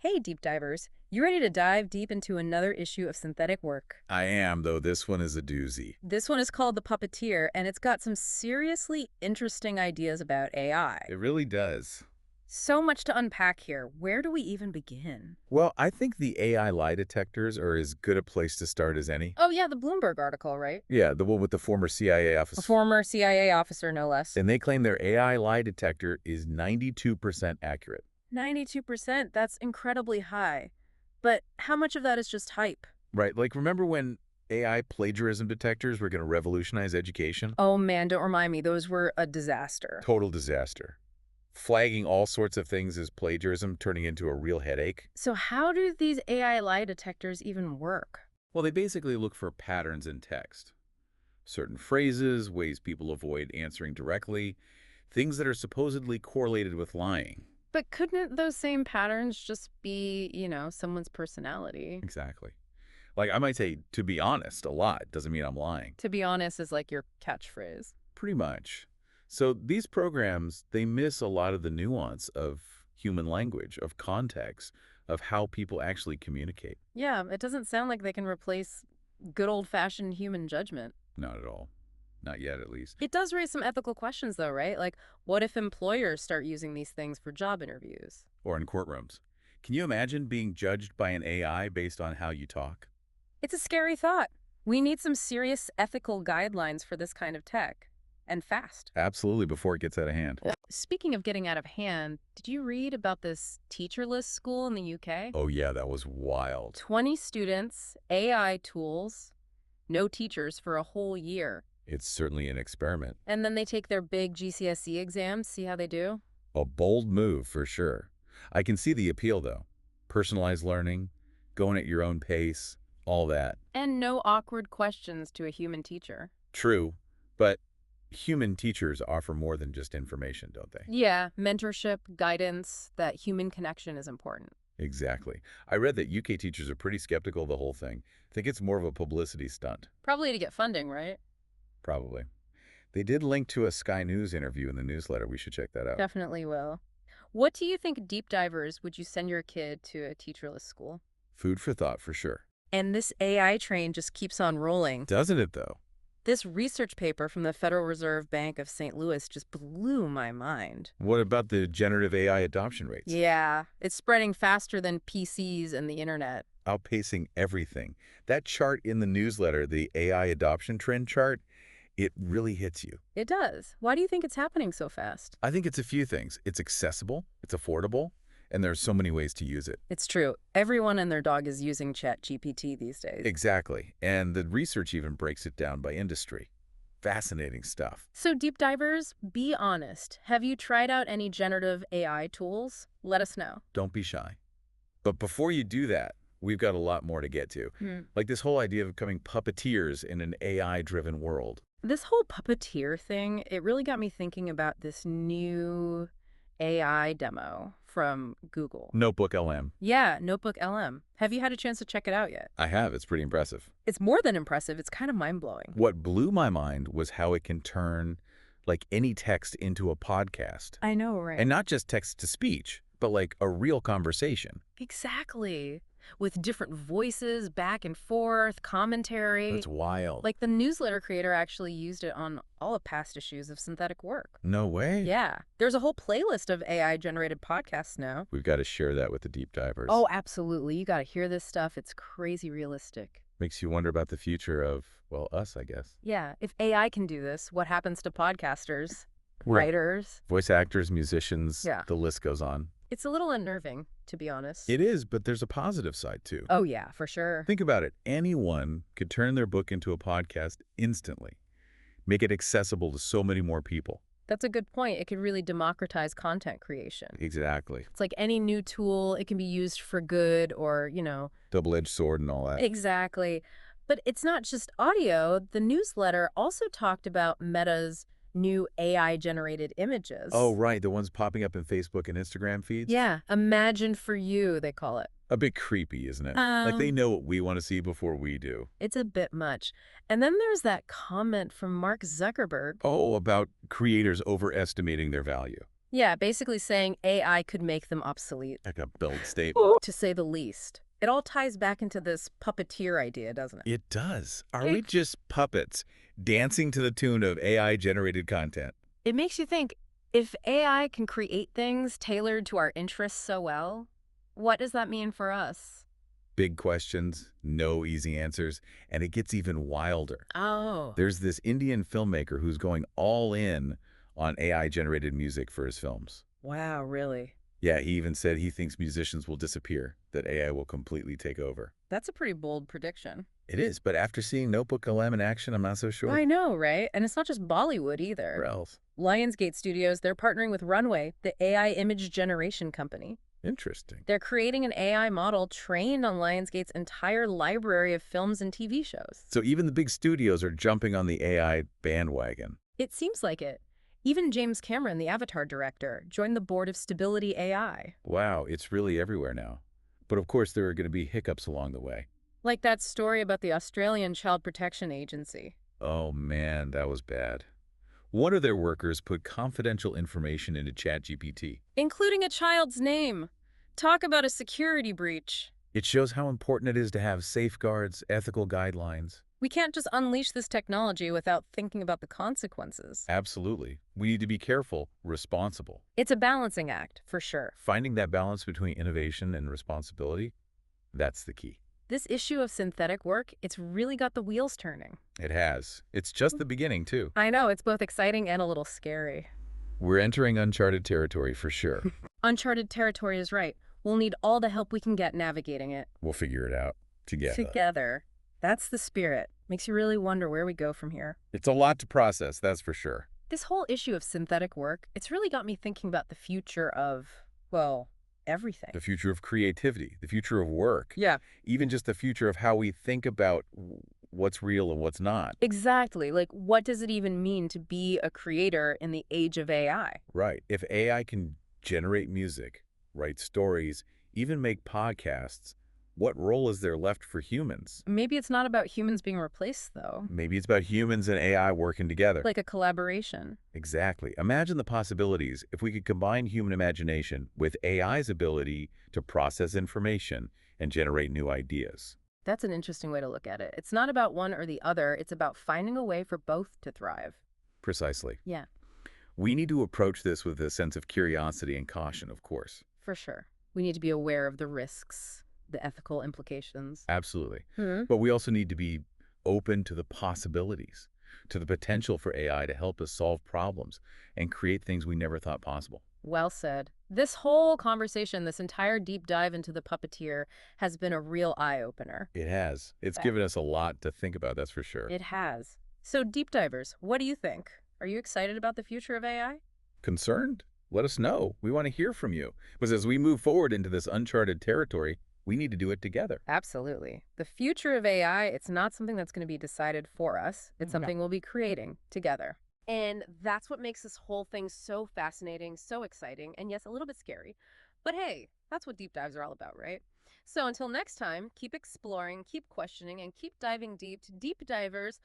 Hey, deep divers. You ready to dive deep into another issue of synthetic work? I am, though this one is a doozy. This one is called The Puppeteer, and it's got some seriously interesting ideas about AI. It really does. So much to unpack here. Where do we even begin? Well, I think the AI lie detectors are as good a place to start as any. Oh, yeah, the Bloomberg article, right? Yeah, the one with the former CIA A officer. former CIA officer, no less. And they claim their AI lie detector is 92% accurate. 92%, that's incredibly high. But how much of that is just hype? Right, like remember when AI plagiarism detectors were going to revolutionize education? Oh man, don't remind me. Those were a disaster. Total disaster. Flagging all sorts of things as plagiarism, turning into a real headache. So how do these AI lie detectors even work? Well, they basically look for patterns in text. Certain phrases, ways people avoid answering directly, things that are supposedly correlated with lying. But couldn't those same patterns just be, someone's personality? Exactly. Like I might say, to be honest, a lot doesn't mean I'm lying. To be honest, is like your catchphrase. Pretty much. So these programs, they miss a lot of the nuance of human language, of context, of how people actually communicate. Yeah, it doesn't sound like they can replace good old-fashioned human judgment. Not at all. Not yet, at least. It does raise some ethical questions, though, right? Like, what if employers start using these things for job interviews? Or in courtrooms. Can you imagine being judged by an AI based on how you talk? It's a scary thought. We need some serious ethical guidelines for this kind of tech. And fast. Absolutely, before it gets out of hand. Speaking of getting out of hand, did you read about this teacherless school in the UK? Oh yeah, that was wild. 20 students, AI tools, no teachers for a whole year. It's certainly an experiment. And then they take their big GCSE exams, see how they do? A bold move, for sure. I can see the appeal, though. Personalized learning, going at your own pace, all that. And no awkward questions to a human teacher. True, but human teachers offer more than just information, don't they? Yeah, mentorship, guidance, that human connection is important. Exactly. I read that UK teachers are pretty skeptical of the whole thing. Think it's more of a publicity stunt. Probably to get funding, right? Probably. They did link to a Sky News interview in the newsletter. We should check that out. Definitely will. What do you think, deep divers, would you send your kid to a teacherless school? Food for thought, for sure. And this AI train just keeps on rolling. Doesn't it, though? This research paper from the Federal Reserve Bank of St. Louis just blew my mind. What about the generative AI adoption rates? Yeah, it's spreading faster than PCs and the internet. Outpacing everything. That chart in the newsletter, the AI adoption trend chart, it really hits you. It does. Why do you think it's happening so fast? I think it's a few things. It's accessible, it's affordable, and there's so many ways to use it. It's true. Everyone and their dog is using ChatGPT these days. Exactly. And the research even breaks it down by industry. Fascinating stuff. So, deep divers, be honest. Have you tried out any generative AI tools? Let us know. Don't be shy. But before you do that, we've got a lot more to get to. Like this whole idea of becoming puppeteers in an AI-driven world. This whole puppeteer thing, it really got me thinking about this new AI demo from Google. NotebookLM. Yeah, NotebookLM. Have you had a chance to check it out yet? I have. It's pretty impressive. It's more than impressive. It's kind of mind-blowing. What blew my mind was how it can turn like any text into a podcast. I know, right? And not just text to speech, but like a real conversation. Exactly. With different voices, back and forth, commentary. That's wild. Like the newsletter creator actually used it on all of past issues of Synthetic Work. No way. Yeah. There's a whole playlist of AI-generated podcasts now. We've got to share that with the deep divers. Oh, absolutely. You got to hear this stuff. It's crazy realistic. Makes you wonder about the future of, well, us, I guess. Yeah. If AI can do this, what happens to podcasters, Right. writers? Voice actors, musicians, Yeah. the list goes on. It's a little unnerving, to be honest. It is, but there's a positive side too. Oh, yeah, for sure. Think about it. Anyone could turn their book into a podcast instantly, make it accessible to so many more people. That's a good point. It could really democratize content creation. Exactly. It's like any new tool, it can be used for good or, Double-edged sword and all that. Exactly. But it's not just audio. The newsletter also talked about Meta's new AI-generated images. Oh, right. The ones popping up in Facebook and Instagram feeds? Yeah, Imagine for You, they call it. A bit creepy, isn't it? Like they know what we want to see before we do. It's a bit much. And then there's that comment from Mark Zuckerberg. Oh, about creators overestimating their value. Yeah, basically saying AI could make them obsolete, Like a bold statement. to say the least. It all ties back into this puppeteer idea, doesn't it? It does. Are we Hey. just puppets dancing to the tune of AI-generated content? It makes you think, if AI can create things tailored to our interests so well, what does that mean for us? Big questions, no easy answers, and it gets even wilder. Oh. There's this Indian filmmaker who's going all in on AI-generated music for his films. Wow, really? Yeah, he even said he thinks musicians will disappear, that AI will completely take over. That's a pretty bold prediction. It is, but after seeing NotebookLM in action, I'm not so sure. I know, right? And it's not just Bollywood either. Where else? Lionsgate Studios, they're partnering with Runway, the AI image generation company. Interesting. They're creating an AI model trained on Lionsgate's entire library of films and TV shows. So even the big studios are jumping on the AI bandwagon. It seems like it. Even James Cameron, the Avatar director, joined the board of Stability AI. Wow, it's really everywhere now. But of course, there are going to be hiccups along the way. Like that story about the Australian Child Protection Agency. Oh man, that was bad. One of their workers put confidential information into ChatGPT. Including a child's name. Talk about a security breach. It shows how important it is to have safeguards, ethical guidelines. We can't just unleash this technology without thinking about the consequences. Absolutely. We need to be careful, responsible. It's a balancing act, for sure. Finding that balance between innovation and responsibility, that's the key. This issue of synthetic work, it's really got the wheels turning. It has. It's just the beginning, too. I know, it's both exciting and a little scary. We're entering uncharted territory for sure. Uncharted territory is right. We'll need all the help we can get navigating it. We'll figure it out together. Together. That's the spirit. Makes you really wonder where we go from here. It's a lot to process, that's for sure. This whole issue of synthetic work, it's really got me thinking about the future of, well, everything. The future of creativity, the future of work. Yeah. Even just the future of how we think about what's real and what's not. Exactly. Like, what does it even mean to be a creator in the age of AI? Right. If AI can generate music, write stories, even make podcasts, what role is there left for humans? Maybe it's not about humans being replaced, though. Maybe it's about humans and AI working together. Like a collaboration. Exactly. Imagine the possibilities if we could combine human imagination with AI's ability to process information and generate new ideas. That's an interesting way to look at it. It's not about one or the other. It's about finding a way for both to thrive. Precisely. Yeah, We need to approach this with a sense of curiosity and caution, of course. for sure. We need to be aware of the risks, the ethical implications. Absolutely. Hmm. But we also need to be open to the possibilities, to the potential for AI to help us solve problems and create things we never thought possible. Well said. This whole conversation, this entire deep dive into the puppeteer has been a real eye-opener. It has. It's Yeah. given us a lot to think about, that's for sure. It has. So, deep divers, what do you think? Are you excited about the future of AI? Concerned? Let us know. We want to hear from you. Because as we move forward into this uncharted territory, we need to do it together. Absolutely. The future of AI, it's not something that's going to be decided for us. It's No. something we'll be creating together. And that's what makes this whole thing so fascinating, so exciting, and yes, a little bit scary. But hey, that's what deep dives are all about, right? So until next time, keep exploring, keep questioning, and keep diving deep to deep divers